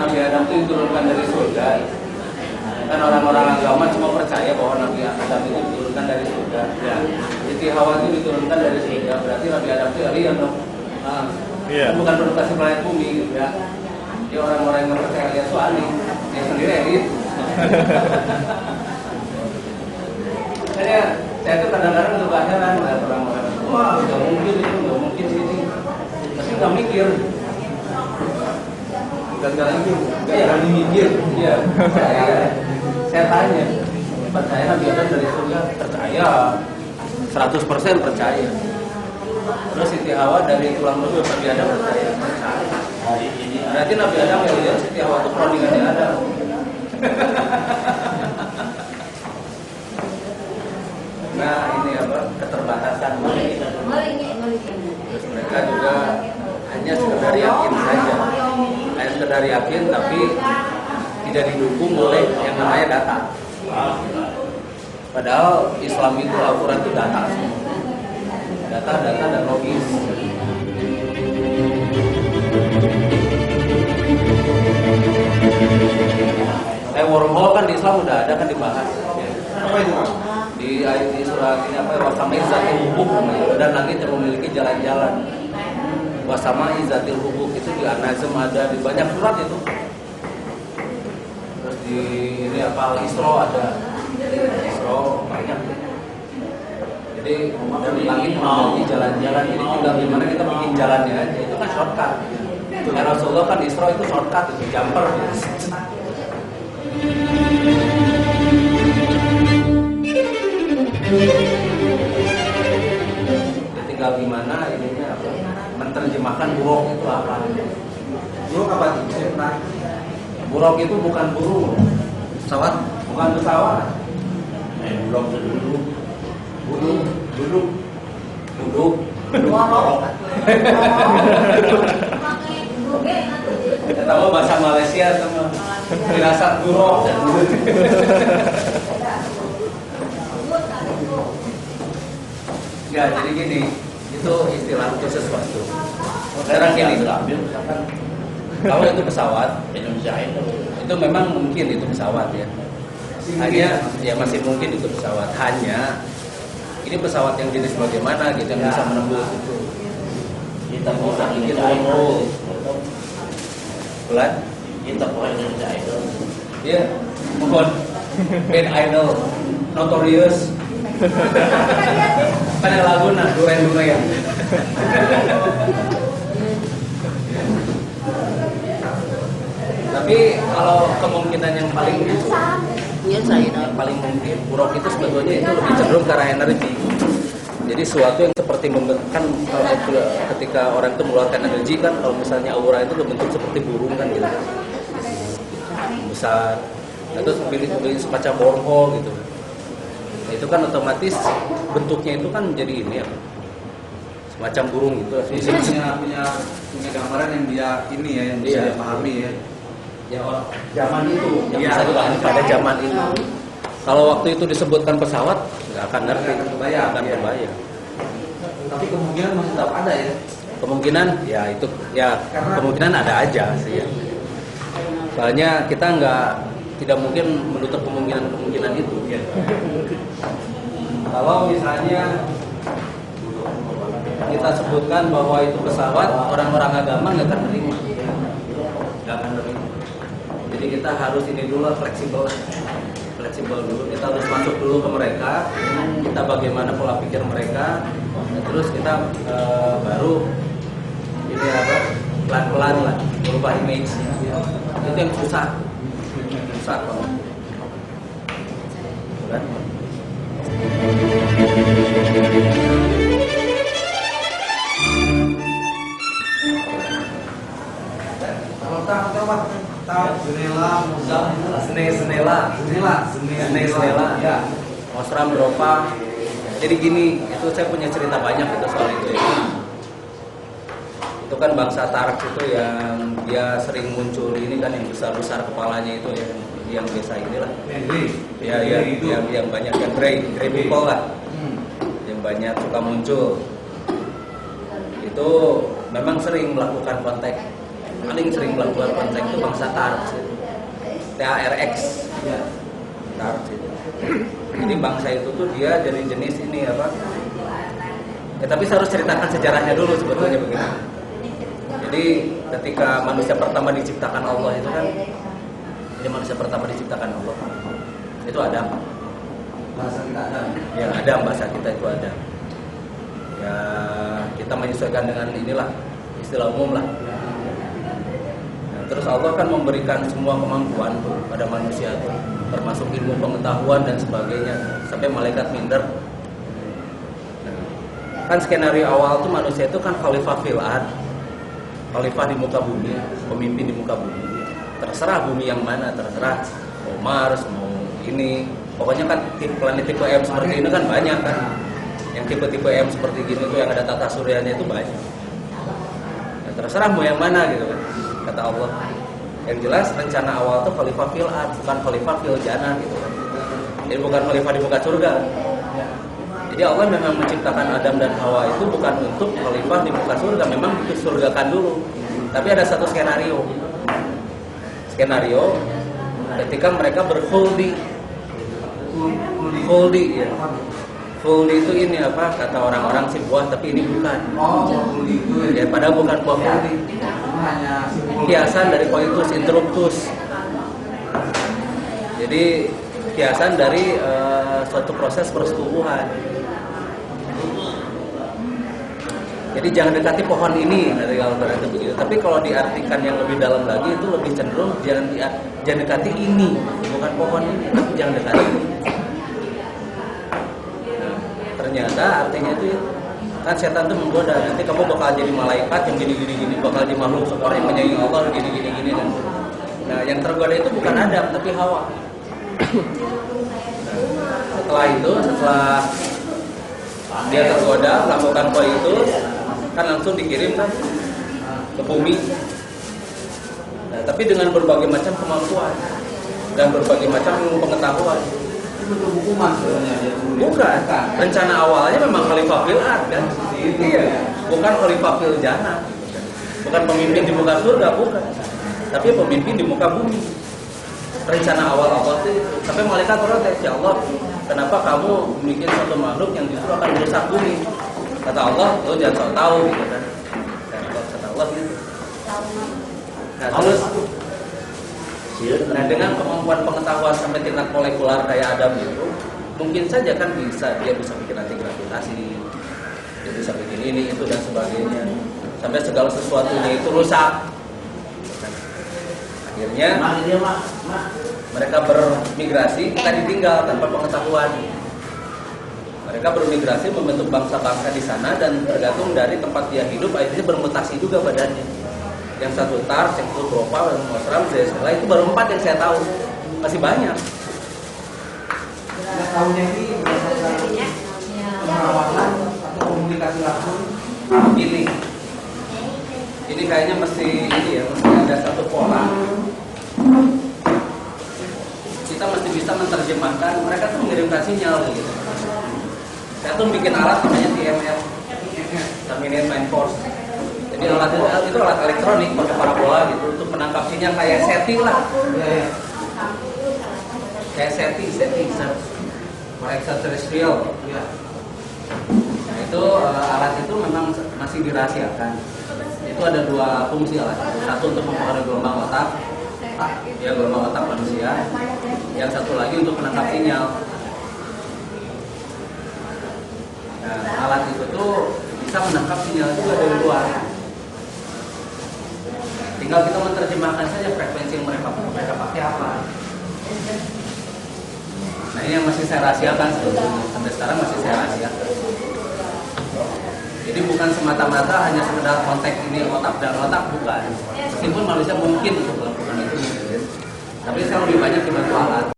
Nabi Adam itu diturunkan dari surga. Kan orang-orang agama cuma percaya bahwa Nabi Adam itu diturunkan dari surga. Ya. Siti Hawa itu diturunkan dari surga. Berarti Nabi Adam itu alien dong. Bukan produksi planet bumi gitu ya. Jadi orang-orang yang percaya dia itu aneh. Dia sendiri elit. Saya tuh kadang-kadang suka heran melihat orang-orang. Wah, nggak mungkin itu, nggak mungkin ini. Tapi nggak mikir. Gagal itu, nggak berani mikir. Iya. Saya tanya, percaya Nabi Adam dari surga? Percaya, 100% percaya. Terus Siti Hawa dari tulang rusuk Nabi Adam percaya. Berarti Nabi Adam yang lihat Siti Hawa itu perundingannya ada. Nah ini apa keterbatasan mereka. Terus mereka juga hanya sekedar yakin saja, hanya sekedar yakin tapi tidak didukung oleh yang namanya data. Padahal Islam itu Al-Quran itu data semua. Data dan logis. Wormhole kan di Islam udah ada kan dibahas. Apa itu Mas? Di surah ini apa? Wasama izatil hubuk dan langit yang memiliki jalan-jalan. Wasama izatil hubuk itu di An-Nazm ada di banyak surat itu. Terus di ini apa Al-Isra ada. Isra banyak. Jadi dari langit memiliki jalan-jalan. Jadi tinggal gimana kita bikin jalannya aja. Itu kan shortcut. Ya Rasulullah kan Isra itu shortcut itu jumper. Ya, tinggal gimana ininya apa? Menerjemahkan buruk itu apa? Buruk apa sih? Saya pernah. Buruk itu bukan burung. Pesawat? Bukan pesawat. Buruk itu duduk. Duduk. Tahu bahasa Malaysia sama firasat buruk. Ya, jadi gini, itu istilah untuk sesuatu. Sekarang gini, kalau itu pesawat, itu memang mungkin itu pesawat ya. Hanya ya masih mungkin itu pesawat. Hanya ini pesawat yang jenis bagaimana gitu yang bisa menembus itu. Kita bisa bikin wormhole. Bulan? Kita Indonesia Idol. Iya, mohon. Band Idol, Notorious. Kan ada lagu nah, duren-duren. Tapi kalau kemungkinan yang paling mungkin buruk itu sebetulnya itu lebih cenderung ke arah energi. Jadi sesuatu yang seperti kan kalau ketika orang itu mengeluarkan energi kan kalau misalnya aura itu berbentuk seperti burung kan gitu. Besar. Atau pilih semacam wormhole gitu. Nah, itu kan otomatis bentuknya itu kan menjadi ini ya. Semacam burung gitu. Dia punya gambaran yang dia ini ya yang bisa dipahami ya. Ya zaman itu yang bisa dipahami pada zaman itu. Kalau waktu itu disebutkan pesawat nggak akan ngerti, akan kebayang. Tapi kemungkinan masih tetap ada ya. Kemungkinan ya itu ya kemungkinan ada aja sih ya. Soalnya kita tidak mungkin menutup kemungkinan itu. Ya. Kalau misalnya kita sebutkan bahwa itu pesawat, orang-orang agama nggak akan terima. Jadi kita harus ini dulu fleksibel dulu. Kita harus masuk dulu ke mereka. Kita bagaimana pola pikir mereka. Terus kita baru ini apa pelan-pelan lah berubah image. Itu yang susah banget. Kan? Senela. Ya. Osram Bropa. Jadi gini, itu saya punya cerita banyak itu soal itu ya. Itu kan bangsa Tarak itu yang dia sering muncul ini kan yang besar-besar kepalanya itu ya, yang biasa inilah. Yang banyak yang grey people lah. Yang banyak suka muncul. Itu memang sering melakukan kontak paling sering melakukan kontak itu bangsa Tarx, TARX, Tarx itu. Jadi bangsa itu tuh dia dari jenis ini apa? Ya, tapi saya harus ceritakan sejarahnya dulu sebetulnya begini. Jadi ketika manusia pertama diciptakan Allah itu kan, jadi manusia pertama diciptakan Allah itu Adam. Bahasa kita Adam. Ya Adam, bahasa kita itu Adam. Ya kita menyesuaikan dengan inilah istilah umum lah. Nah, terus Allah kan memberikan semua kemampuan pada manusia itu, termasuk ilmu pengetahuan dan sebagainya, sampai malaikat minder. Kan skenario awal tuh manusia itu kan khalifah fil ard, khalifah di muka bumi, pemimpin di muka bumi. Terserah bumi yang mana, terserah mau Mars, mau ini. Pokoknya kan planet tipe M seperti ini kan banyak kan. Yang tipe-tipe M seperti gini tuh yang ada tata suryanya itu banyak. Ya, terserah mau yang mana gitu kan, kata Allah. Yang jelas rencana awal tuh khalifah fil ard, bukan khalifah fil jannah gitu kan. Jadi bukan khalifah di muka surga. Jadi Allah memang menciptakan Adam dan Hawa itu bukan untuk khalifah di muka surga, memang disurgakan dulu. Tapi ada satu skenario. Skenario ketika mereka berkhuldi. Khuldi ya. Khuldi itu ini apa? Kata orang-orang sih buah, tapi ini bukan. Oh, khuldi itu ya. Padahal bukan buah khuldi. Hanya Kiasan dari coitus interruptus. Jadi kiasan dari suatu proses persetubuhan. Jadi jangan dekati pohon ini dari Al-Quran itu begitu. Tapi kalau diartikan yang lebih dalam lagi itu lebih cenderung jangan dekati ini, bukan pohon ini, tapi jangan dekati ini. Nah, ternyata artinya itu kan setan itu menggoda. Nanti kamu bakal jadi malaikat yang gini, bakal jadi makhluk sempurna yang menyayangi Allah gini. Nah, yang tergoda itu bukan Adam tapi Hawa. Nah, setelah dia tergoda melakukan itu kan langsung dikirim kan ke bumi. Nah, tapi dengan berbagai macam kemampuan dan berbagai macam pengetahuan. itu hukuman sebenarnya dia. Bukan. Rencana awalnya memang khalifah fil ard kan. Iya. Bukan khalifah fil jannah. Bukan pemimpin di muka surga, bukan. Tapi pemimpin di muka bumi. Rencana awal Allah itu sampai malaikat protes, ya Allah, kenapa kamu bikin satu makhluk yang justru akan merusak bumi? Kata Allah, lo jangan sok tahu gitu kan. Kata Allah gitu. Nah, terus dengan kemampuan pengetahuan sampai tingkat molekular kayak Adam itu, mungkin saja kan dia bisa bikin anti gravitasi, dia bisa bikin ini itu dan sebagainya, sampai segala sesuatunya itu rusak. Akhirnya mereka bermigrasi, kita ditinggal tanpa pengetahuan. Mereka bermigrasi membentuk bangsa-bangsa di sana dan tergantung dari tempat dia hidup, akhirnya bermutasi juga badannya. Yang satu Tarx, yang satu Propal, yang Mosram, Zesela, itu baru 4 yang saya tahu. Masih banyak. Nggak tahunya ini berdasarkan perawatan atau komunikasi langsung. Ini kayaknya mesti ada satu pola. Kita mesti bisa menerjemahkan. Mereka tuh mengirimkan sinyal gitu. Saya tuh bikin alat namanya TML, Terminate Mind Force. Jadi alat itu alat elektronik pakai parabola gitu untuk menangkap sinyal kayak SETI lah. Kayak SETI, for extraterrestrial. Nah, itu alat itu memang masih dirahasiakan. Itu ada 2 fungsi alat. Satu untuk mempengaruhi gelombang otak, gelombang otak manusia. Yang satu lagi untuk menangkap sinyal. Nah, alat itu tuh bisa menangkap sinyal juga dari luar. Tinggal kita menerjemahkan saja frekuensi yang mereka pakai apa. Nah, ini yang masih saya rahasiakan sebetulnya. Sampai sekarang masih saya rahasiakan. Jadi bukan semata-mata hanya sekedar kontak ini otak dan otak, bukan. Meskipun manusia mungkin untuk melakukan itu, tapi saya lebih banyak dibantu alat.